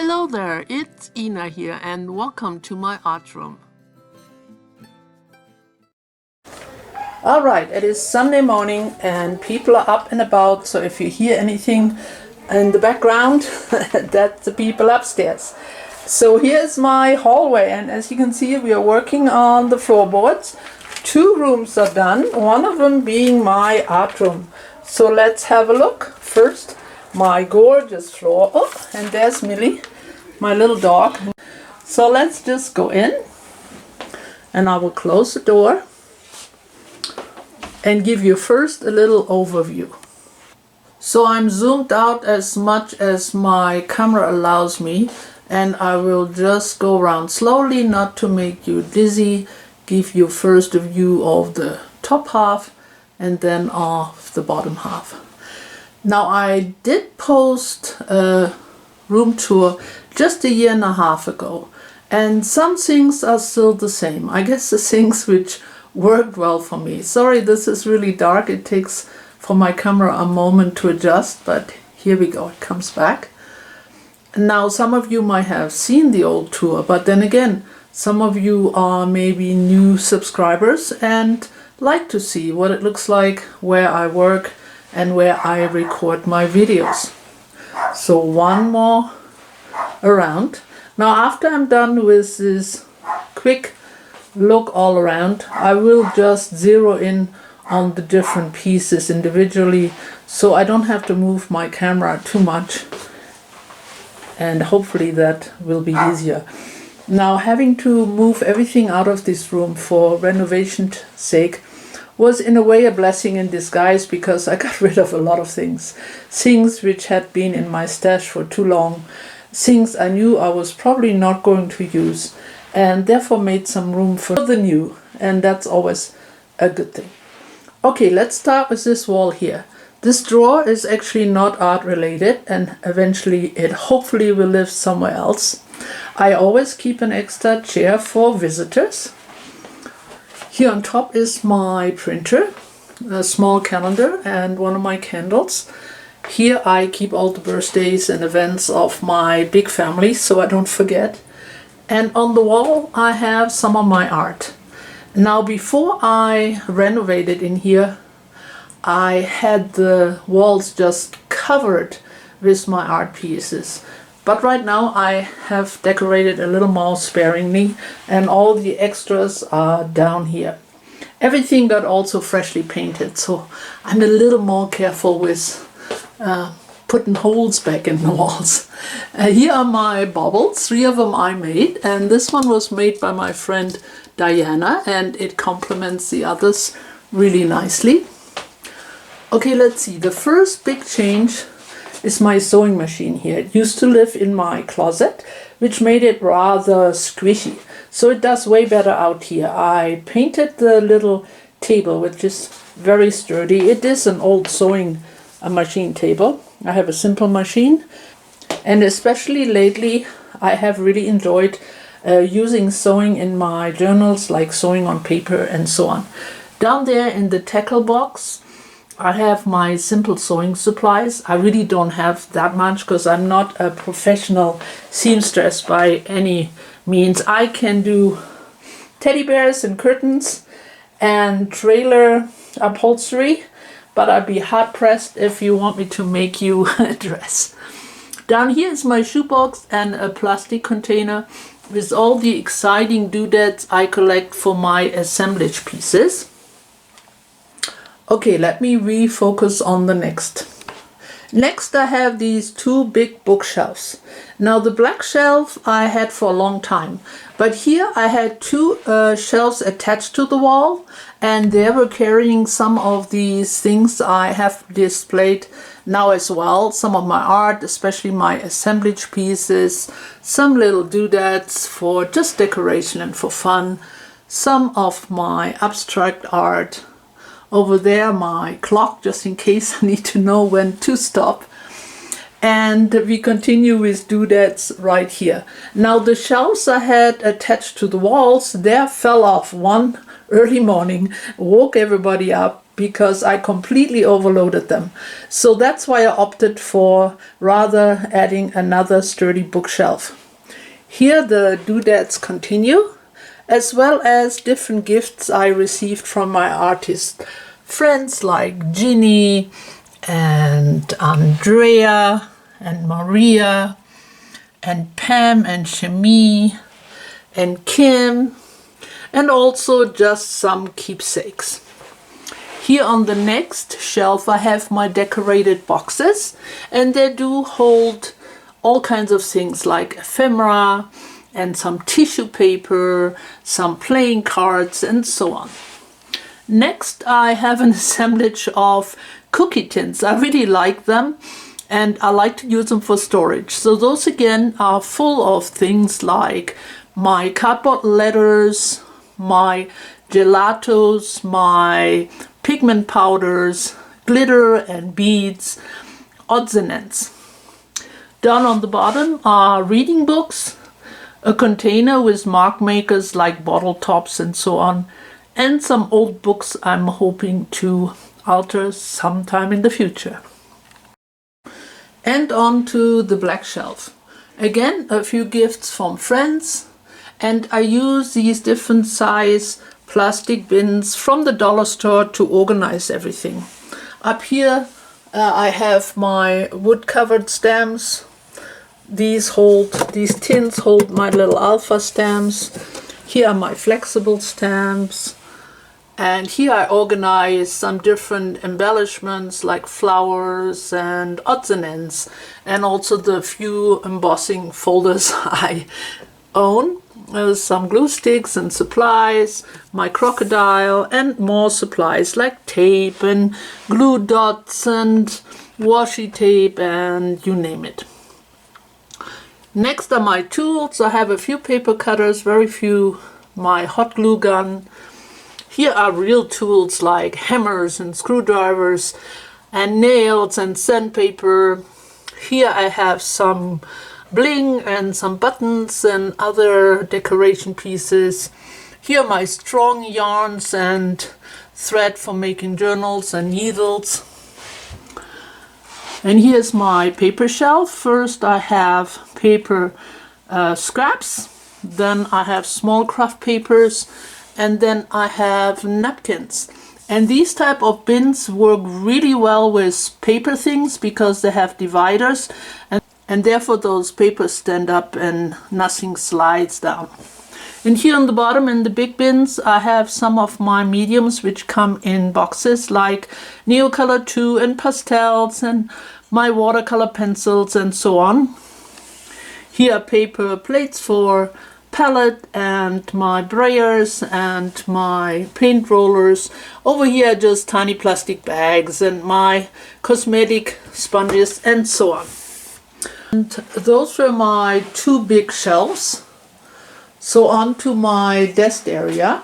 Hello there, it's Ina here and welcome to my art room. Alright, it is Sunday morning and people are up and about, so if you hear anything in the background, that's the people upstairs. So here's my hallway, and as you can see we are working on the floorboards. 2 rooms are done, one of them being my art room. So let's have a look. First, my gorgeous floor. Oh, and there's Millie, my little dog. So let's just go in and I will close the door and give you first a little overview. So I'm zoomed out as much as my camera allows me, and I will just go around slowly, not to make you dizzy, give you first a view of the top half and then of the bottom half. Now I did post a room tour just 1.5 years ago, and some things are still the same. I guess the things which worked well for me. Sorry, this is really dark. It takes for my camera a moment to adjust, but here we go, it comes back. Now some of you might have seen the old tour, but then again, some of you are maybe new subscribers and like to see what it looks like where I work and where I record my videos. So one more around. Now after I'm done with this quick look all around, I will just zero in on the different pieces individually, so I don't have to move my camera too much, and hopefully that will be easier. Now having to move everything out of this room for renovation sake was in a way a blessing in disguise, because I got rid of a lot of things which had been in my stash for too long, things I knew I was probably not going to use, and therefore made some room for the new, and that's always a good thing. Okay, let's start with this wall here. This drawer is actually not art related, and eventually it hopefully will live somewhere else. I always keep an extra chair for visitors. Here on top is my printer, a small calendar and one of my candles. Here I keep all the birthdays and events of my big family so I don't forget. And on the wall I have some of my art. Now before I renovated in here, I had the walls just covered with my art pieces. But right now I have decorated a little more sparingly, and all the extras are down here. Everything got also freshly painted, so I'm a little more careful with putting holes back in the walls. Here are my baubles. 3 of them I made, and this one was made by my friend Diana, and it complements the others really nicely. Okay, let's see. The first big change is my sewing machine here. It used to live in my closet, which made it rather squishy. So it does way better out here. I painted the little table, which is very sturdy. It is an old sewing machine table. I have a simple machine, and especially lately I have really enjoyed using sewing in my journals, like sewing on paper and so on. Down there in the tackle box I have my simple sewing supplies. I really don't have that much because I'm not a professional seamstress by any means. I can do teddy bears and curtains and trailer upholstery, but I'd be hard pressed if you want me to make you a dress. Down here is my shoebox and a plastic container with all the exciting doodads I collect for my assemblage pieces. Okay, let me refocus on the next. Next I have these 2 big bookshelves. Now the black shelf I had for a long time, but here I had 2 shelves attached to the wall, and they were carrying some of these things I have displayed now as well. Some of my art, especially my assemblage pieces, some little doodads for just decoration and for fun, some of my abstract art. Over there my clock, just in case I need to know when to stop. And we continue with doodads right here. Now the shelves I had attached to the walls, there fell off one early morning, woke everybody up, because I completely overloaded them. So that's why I opted for rather adding another sturdy bookshelf. Here the doodads continue, as well as different gifts I received from my artist friends like Ginny and Andrea and Maria and Pam and Shami and Kim, and also just some keepsakes. Here on the next shelf I have my decorated boxes, and they do hold all kinds of things like ephemera and some tissue paper, some playing cards, and so on. Next I have an assemblage of cookie tins. I really like them and I like to use them for storage. So those again are full of things like my cardboard letters, my gelatos, my pigment powders, glitter and beads, odds and ends. Down on the bottom are reading books, a container with mark makers like bottle tops and so on, and some old books I'm hoping to alter sometime in the future. And on to the black shelf. Again, a few gifts from friends, and I use these different size plastic bins from the dollar store to organize everything. Up here I have my wood covered stamps. These tins hold my little alpha stamps. Here are my flexible stamps. And here I organize some different embellishments like flowers and odds and ends, and also the few embossing folders I own. There's some glue sticks and supplies, my crocodile, and more supplies like tape and glue dots and washi tape and you name it. Next are my tools. I have a few paper cutters, very few, my hot glue gun. Here are real tools like hammers and screwdrivers and nails and sandpaper. Here I have some bling and some buttons and other decoration pieces. Here are my strong yarns and thread for making journals and needles. And here's my paper shelf. First I have paper scraps, then I have small craft papers, and then I have napkins. And these type of bins work really well with paper things because they have dividers, and therefore those papers stand up and nothing slides down. And here on the bottom in the big bins I have some of my mediums which come in boxes like Neocolor 2 and pastels and my watercolor pencils and so on. Here are paper plates for palette and my brayers and my paint rollers. Over here are just tiny plastic bags and my cosmetic sponges and so on. And those were my two big shelves. So on to my desk area.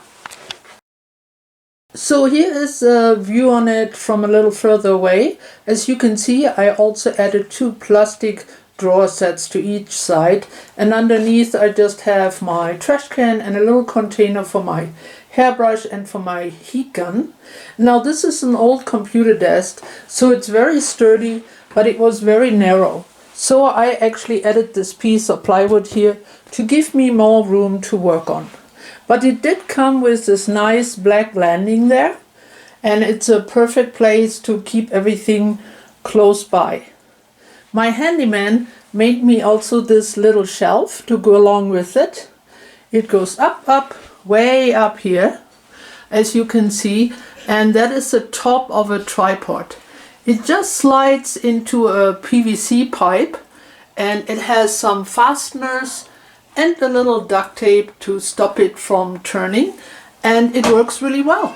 So here is a view on it from a little further away. As you can see, I also added two plastic drawer sets to each side, and underneath I just have my trash can and a little container for my hairbrush and for my heat gun. Now this is an old computer desk, so it's very sturdy, but it was very narrow. So I actually added this piece of plywood here to give me more room to work on. But it did come with this nice black landing there, and it's a perfect place to keep everything close by. My handyman made me also this little shelf to go along with it. It goes up, way up here, as you can see, and that is the top of a tripod. It just slides into a PVC pipe, and it has some fasteners and a little duct tape to stop it from turning, and it works really well.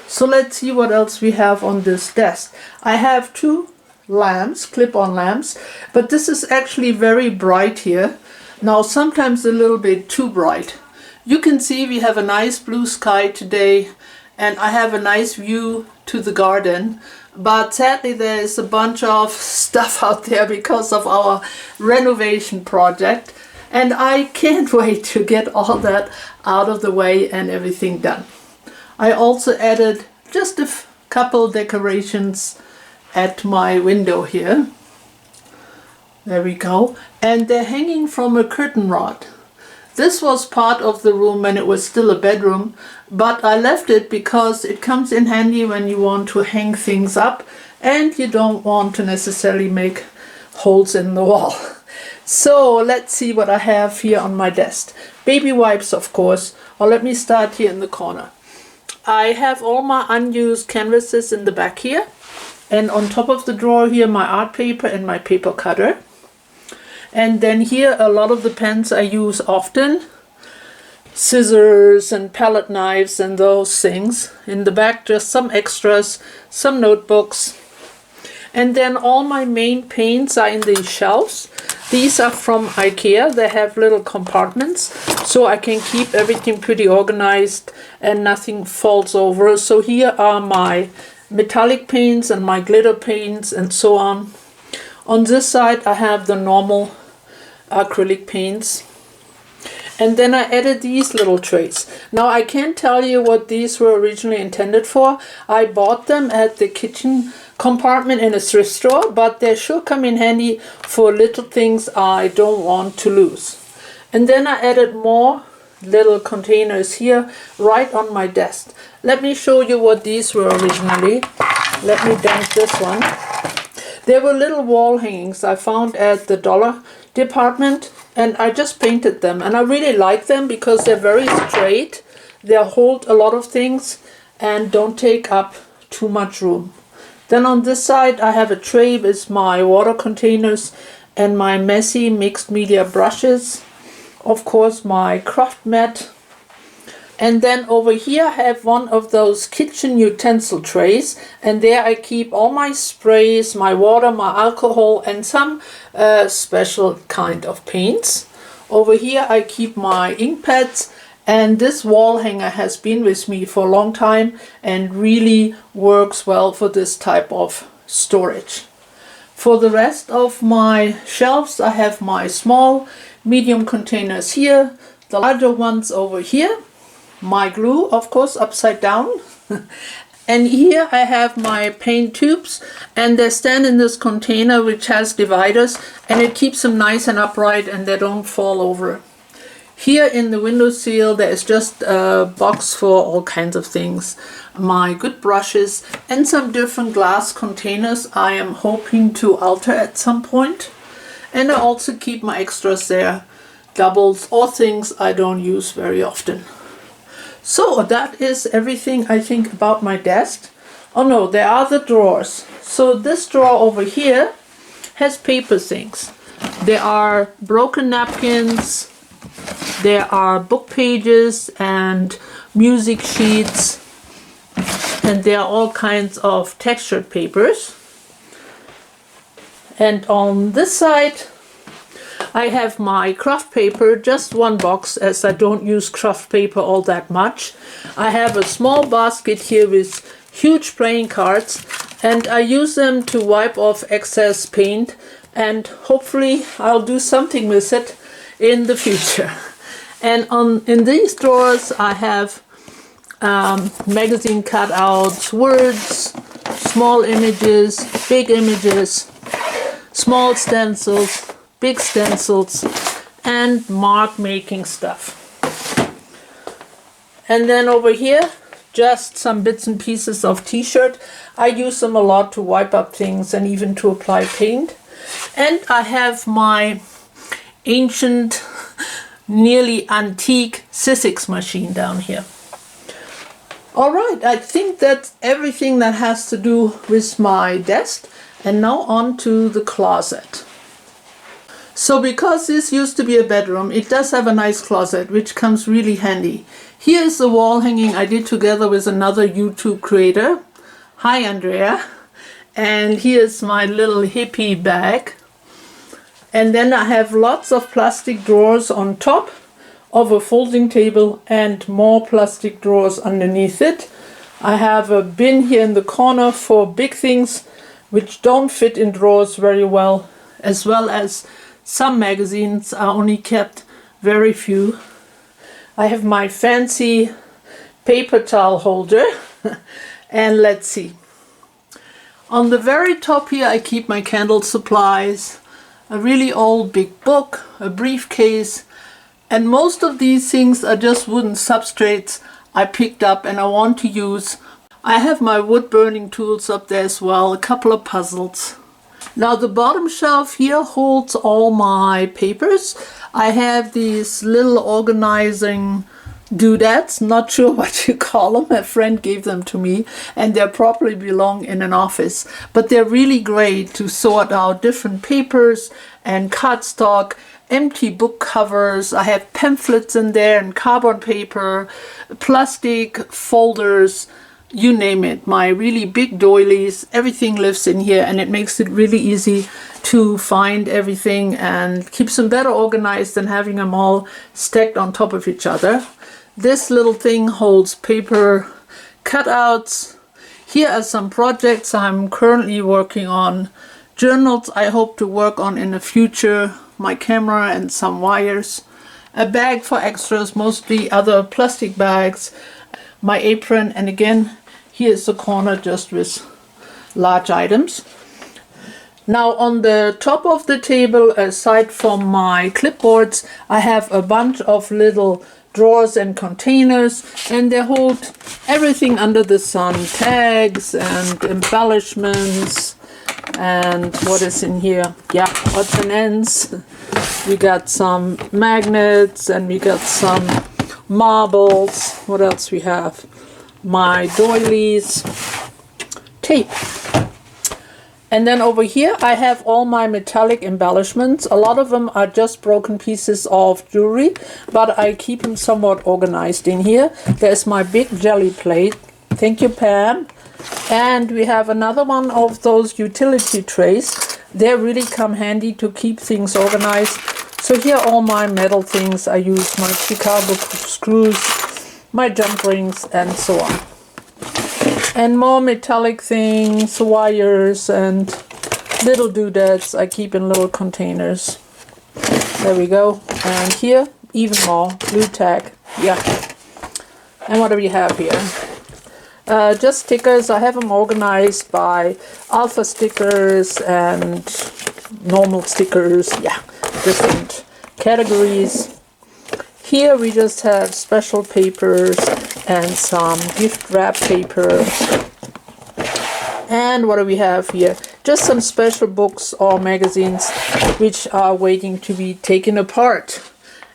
So let's see what else we have on this desk. I have two lamps, clip-on lamps, but this is actually very bright here. Now sometimes a little bit too bright. You can see we have a nice blue sky today, and I have a nice view to the garden, but sadly there is a bunch of stuff out there because of our renovation project, and I can't wait to get all that out of the way and everything done. I also added just a couple decorations at my window here. There we go. And they're hanging from a curtain rod. This was part of the room when it was still a bedroom, but I left it because it comes in handy when you want to hang things up and you don't want to necessarily make holes in the wall. So let's see what I have here on my desk. Baby wipes, of course, or let me start here in the corner. I have all my unused canvases in the back here, and on top of the drawer here my art paper and my paper cutter. And then here a lot of the pens I use often, scissors and palette knives and those things. In the back just some extras, some notebooks. And then all my main paints are in these shelves. These are from IKEA. They have little compartments so I can keep everything pretty organized and nothing falls over. So here are my metallic paints and my glitter paints and so on. On this side I have the normal acrylic paints. And then I added these little trays. Now I can't tell you what these were originally intended for. I bought them at the kitchen compartment in a thrift store, but they sure come in handy for little things I don't want to lose. And then I added more little containers here right on my desk. Let me show you what these were originally. Let me dump this one. They were little wall hangings I found at the dollar department, and I just painted them, and I really like them because they're very straight. They hold a lot of things and don't take up too much room. Then on this side I have a tray with my water containers and my messy mixed media brushes, of course my craft mat. And then over here I have one of those kitchen utensil trays, and there I keep all my sprays, my water, my alcohol, and some special kind of paints. Over here I keep my ink pads, and this wall hanger has been with me for a long time and really works well for this type of storage. For the rest of my shelves I have my small, medium containers here, the larger ones over here. My glue, of course, upside down. And here I have my paint tubes, and they stand in this container which has dividers, and it keeps them nice and upright and they don't fall over. Here in the windowsill there is just a box for all kinds of things. My good brushes and some different glass containers I am hoping to alter at some point. And I also keep my extras there, doubles or things I don't use very often. So that is everything I think about my desk. Oh no, there are the drawers. So this drawer over here has paper things. There are broken napkins, there are book pages and music sheets, and there are all kinds of textured papers. And on this side I have my craft paper, just one box as I don't use craft paper all that much. I have a small basket here with huge playing cards, and I use them to wipe off excess paint, and hopefully I'll do something with it in the future. And in these drawers I have magazine cutouts, words, small images, big images, small stencils, big stencils, and mark making stuff. And then over here just some bits and pieces of t-shirt. I use them a lot to wipe up things and even to apply paint. And I have my ancient, nearly antique Sizzix machine down here. Alright, I think that's everything that has to do with my desk. And now on to the closet. So because this used to be a bedroom, it does have a nice closet, which comes really handy. Here is the wall hanging I did together with another YouTube creator. Hi Andrea. And here's my little hippie bag. And then I have lots of plastic drawers on top of a folding table and more plastic drawers underneath it. I have a bin here in the corner for big things which don't fit in drawers very well as some magazines are only kept very few. I have my fancy paper towel holder And let's see. On the very top here I keep my candle supplies, a really old big book, a briefcase, and most of these things are just wooden substrates I picked up and I want to use. I have my wood burning tools up there as well, a couple of puzzles. Now the bottom shelf here holds all my papers. I have these little organizing doodads, not sure what you call them, a friend gave them to me, and they probably belong in an office. But they're really great to sort out different papers and cardstock, empty book covers. I have pamphlets in there and carbon paper, plastic folders, you name it. My really big doilies, everything lives in here, and it makes it really easy to find everything and keeps them better organized than having them all stacked on top of each other. This little thing holds paper cutouts. Here are some projects I'm currently working on. Journals I hope to work on in the future. My camera and some wires. A bag for extras, mostly other plastic bags. My apron, and again, here's a corner just with large items. Now on the top of the table, aside from my clipboards, I have a bunch of little drawers and containers, and they hold everything under the sun, tags and embellishments, and what is in here? Yeah, odds and ends. We got some magnets and we got some marbles. What else we have? My doilies, tape. And then over here I have all my metallic embellishments. A lot of them are just broken pieces of jewelry, but I keep them somewhat organized in here. There's my big jelly plate. Thank you, Pam. And we have another one of those utility trays. They really come handy to keep things organized. So here are all my metal things. I use my Chicago screws, my jump rings, and so on. And more metallic things, wires and little doodads I keep in little containers. There we go. And here, even more glue tag. Yeah. And what do we have here? Just stickers. I have them organized by alpha stickers and normal stickers. Yeah, different categories. Here we just have special papers and some gift wrap paper. And what do we have here? Just some special books or magazines which are waiting to be taken apart.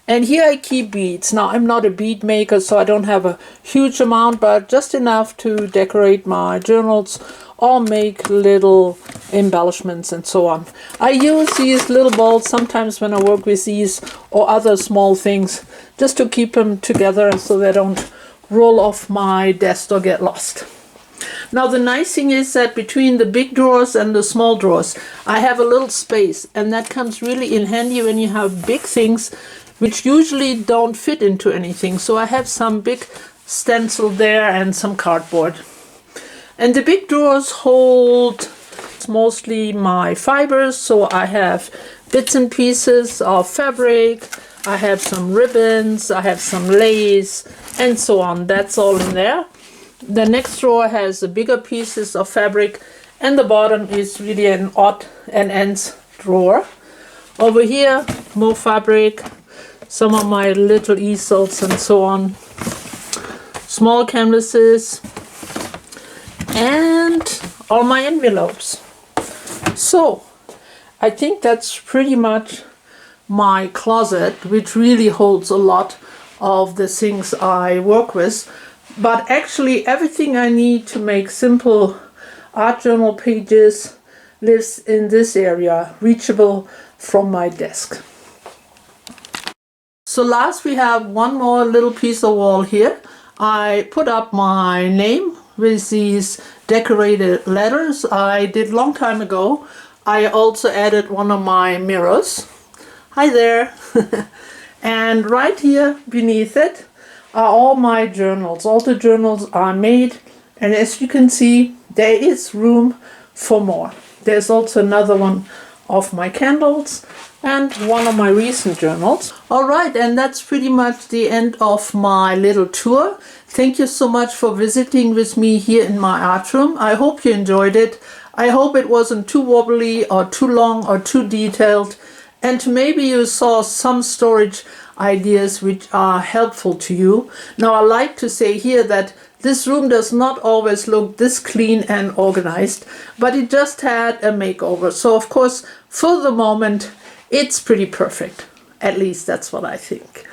And here I keep beads. Now I'm not a bead maker, so I don't have a huge amount, but just enough to decorate my journals or make little embellishments and so on. I use these little balls sometimes when I work with these or other small things just to keep them together so they don't roll off my desk or get lost. Now the nice thing is that between the big drawers and the small drawers I have a little space, and that comes really in handy when you have big things which usually don't fit into anything. So I have some big stencil there and some cardboard. And the big drawers hold mostly my fibers, so I have bits and pieces of fabric, I have some ribbons, I have some lace, and so on. That's all in there. The next drawer has the bigger pieces of fabric, and the bottom is really an odd and ends drawer. Over here, more fabric, some of my little easels and so on, small canvases, and all my envelopes. So I think that's pretty much my closet, which really holds a lot of the things I work with. But actually everything I need to make simple art journal pages lives in this area, reachable from my desk. So last we have one more little piece of wall here. I put up my name with these decorated letters I did long time ago. I also added one of my mirrors. Hi there. And right here beneath it are all my journals. All the journals are made, and as you can see there is room for more. There's also another one of my candles and one of my recent journals. All right, and that's pretty much the end of my little tour. Thank you so much for visiting with me here in my art room. I hope you enjoyed it. I hope it wasn't too wobbly or too long or too detailed, and maybe you saw some storage ideas which are helpful to you. Now, I like to say here that this room does not always look this clean and organized, but it just had a makeover. So of course, for the moment, it's pretty perfect. At least that's what I think.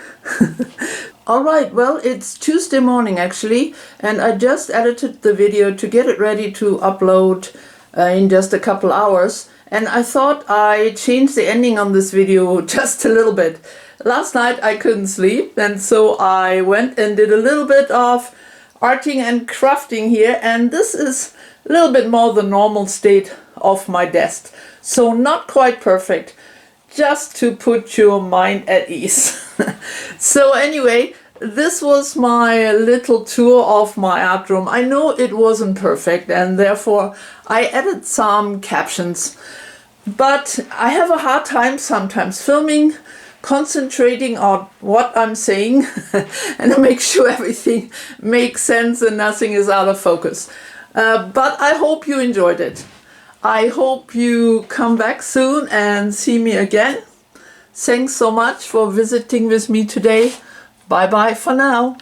All right, well, it's Tuesday morning actually, and I just edited the video to get it ready to upload in just a couple hours. And I thought I'd change the ending on this video just a little bit. Last night I couldn't sleep, and so I went and did a little bit of arting and crafting here, and this is a little bit more the normal state of my desk. So not quite perfect, just to put your mind at ease. So anyway, this was my little tour of my art room. I know it wasn't perfect, and therefore I added some captions. But I have a hard time sometimes filming, concentrating on what I'm saying and to make sure everything makes sense and nothing is out of focus. But I hope you enjoyed it. I hope you come back soon and see me again. Thanks so much for visiting with me today. Bye bye for now.